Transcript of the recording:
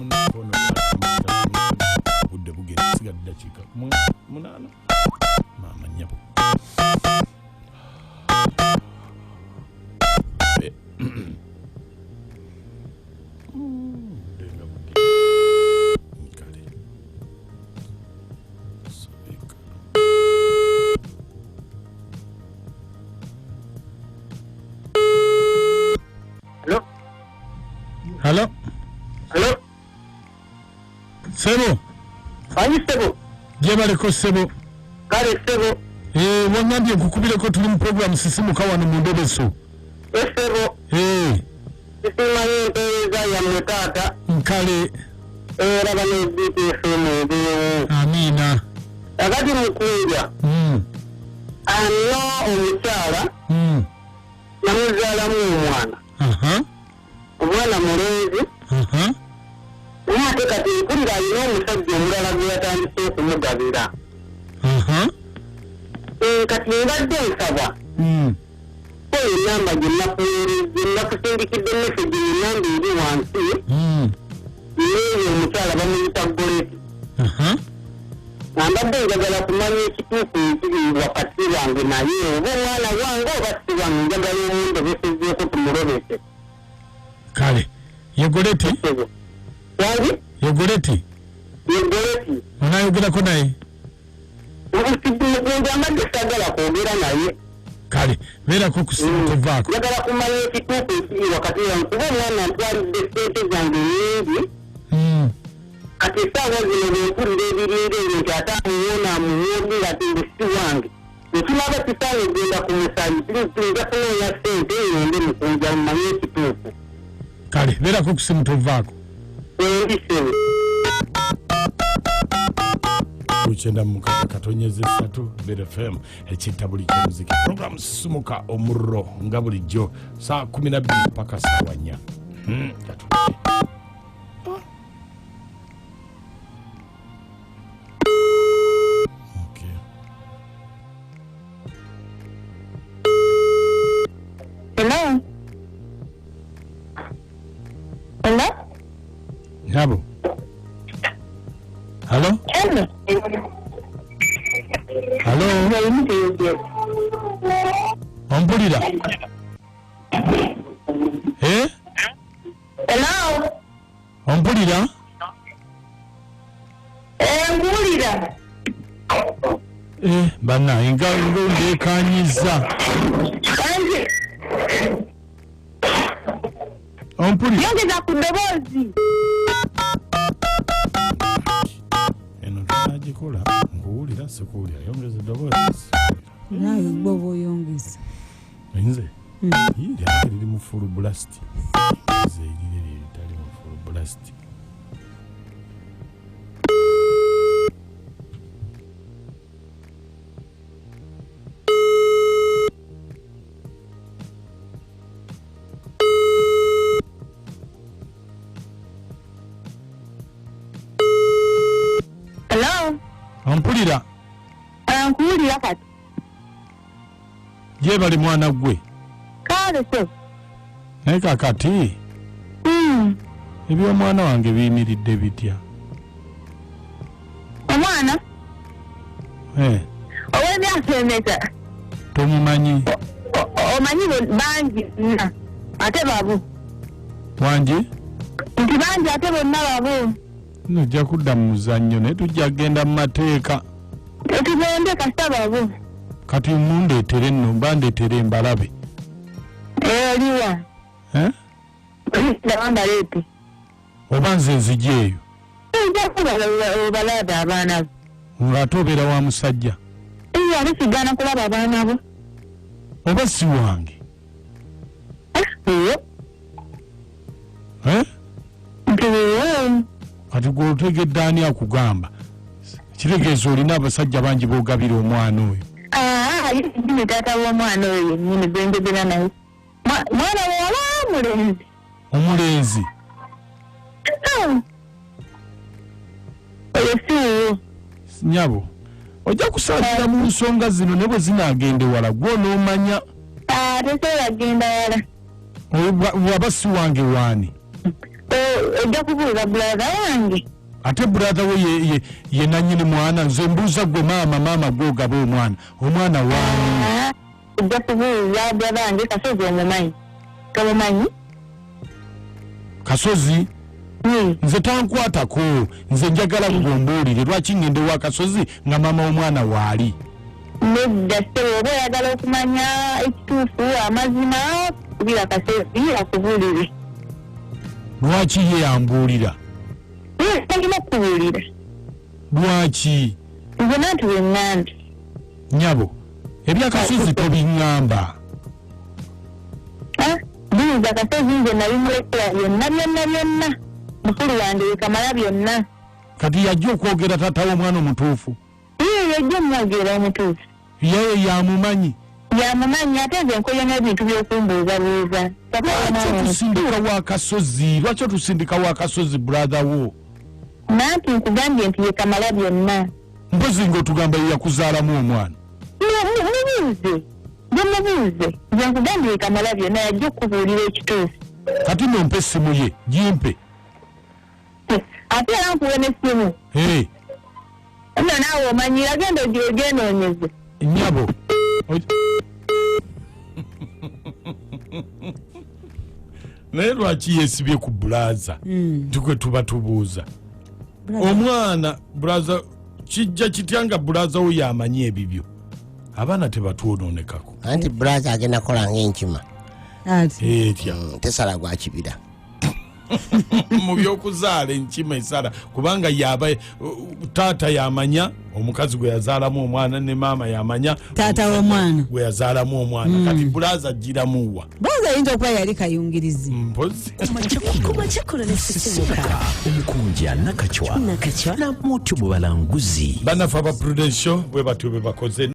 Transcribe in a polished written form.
munakono budde bugere sigadde dakika munana mama nyabo Hello? Hello? Sebo? Ani Sebo? Jebaleko Sebo. Kale Sebo. Wanyambye nkukubireko tuli mu program sisimuka wano mu Ndobeso. Sebo. Sisimanye mpeereza ya mwetata. Nkale. Era bano BTFM ndiyo. Amina. Akati mukuja. Ano omukyala. Namuzaalamu omwana. Omwana mulenzi. Naye kati mpulira alina omusajja omulala gwe yatandise okumugabira. Kati mbadde nsaba. Enamba gye nakusindikidde message enamba eri wansi. Yeeyo omukyala bamuyita Goleti. Mbadde njagala kumanya ekituufu ekiri wakati wange naye oba omwana wange oba si wange njagala omundobesezzeeko tumulobese. Kale, ye Goleti? Wangi? Ye Goleti? Ye Goleti. Onayogerako naye? Mbadde sagala kwogera naye. Kale, beerako ku simu tovaako. Njagala kumanya ekituufu ekiri wakati wange kuba omwana ntwalidde ssente zange nnyingi. Kati essaawa zino bwempulira ebiringa ebyo nti ate amuwona amuwundi ate si wange. Ekinaaba kisaanye genda ku musayi nja kunoonya ssente eyonde mukunja mumanye ekituufu. Kale, beerako ku simu tovaako. Endisebe. Uchenda mukaka katonyeze 3 BFM ekita buli muziki program sumuka omurro nga bulijjo saa 12 paka saa 4. Okay. Hello. Hello. Nabo. Hello? Hello. Hello? Ompulira? Hello? Ompulira? Mpulira. Bana, nga ndeekanyiza. Kanje. Ompulira? Yongeza ku ddoboozi. Agikola nkuwulira sikuwulira yongeza eddoboozi naye gwoba oyongeza nze liri mu full blast nze erire litali mu full blast. Ompulira? Nkuwulira kati. Ye bali mwana gwe. Kale so. Naye kakati. Eby'omwana wange biyimiridde bitya? Omwana? Ow'emyaka emeka? Tomumanyi? Omanyi bangi nna. Ate babu. Wangi? Nti bangi ate bonna babu. Nojja kudda mu muzannyo naye tujja kgenda mu mateeka. Tugende kasita babu. Kati mundeetere nno mba ndeetere embalabe. Oliwa. Ndabambaleete. Oba nze nzija eyo. Nja kuba obalabe abaana bo. Ng'ate obeera wa musajja. Ate kigaana kulaba abaana bo. Oba si wange. Kati gw'otegedde ani akugamba? Kitegeeza olina abasajja bangi boogabira omwana oyo. Ye taata w'omwana oyo yennyini gwe njogera naye. Mwana w'oba omulenzi. Omulenzi? Oyo si wuwo. Nyabo, ojja kusaasira mu nsonga zino ne bwe zinaagenda ewala gw'onoomanya. Tesobola kgenda wala. Waba si wange waani? ojja kubuuza brother wange. ate brother we ye nanyini mwana nze mbuuza gwe maama gwogaba omwana waani. Ojja kubuuza brother wange Kasozi omumanyi. Tomumanyi? Kasozi? Nze tankwatako, nze njagala kugombuulire lwaki ngende wa Kasozi nga maama w'omwana waali. Nedda ssebo oba oyagala okumanya ekituufu amazima kubira Kasozi akubuulire. Lwaki ye yambuulira? Tagina kubuulira. Lwaki? Nze nantu bwe Nyabo, ebya Kasozi tobiŋŋamba. Buuza Kasozi nze nabimulekera byonna. Mukulu wange yekamala byonna. Kati yajja okwogera taata w'omwana omutuufu. Yajja omwogera omutuufu. Ye yamumanyi. Yamumanyi ate nze nkoye n'ebintu by'okumbuuzabuuza. Lwaki otusindika wa Kasozi brother wo? Nanti nkugambye nti yekamala byonna. Mpozi ng'otugamba ye yakuzaalamu omwana. Mubuuze. Nze nkugambye yekamala byonna yajja okubuulira ekituufu. Kati nompe essimu ye, gimpe. Ate era nkuwe n'essimu. Nno naawe omanyira agenda ogyenoonyeze. Nyabo. Naye lwaki yeesibye ku bulaza tukwe tuba tubuuza omwana bulaza kijja kitya nga bulaza wo yamanyi ebibyo abaana tebatwonoonekako anti bulaza agenda kola ng'enkima etya tesala gwa kibira mu byokuzaala enkima esala kubanga yaba taata yamanya omukazi gwe yazaalamu omwana ne maama yamanya taata w'omwana gwe yazaalamu omwana kati bulaza agiramuwa bulaza ayinza okuba yali kayungirizi mpozi kumakyakula nesisimuka omukunja nakacwa na moto mu balanguzi banafa ba prudential bwe batyo bwe bakoze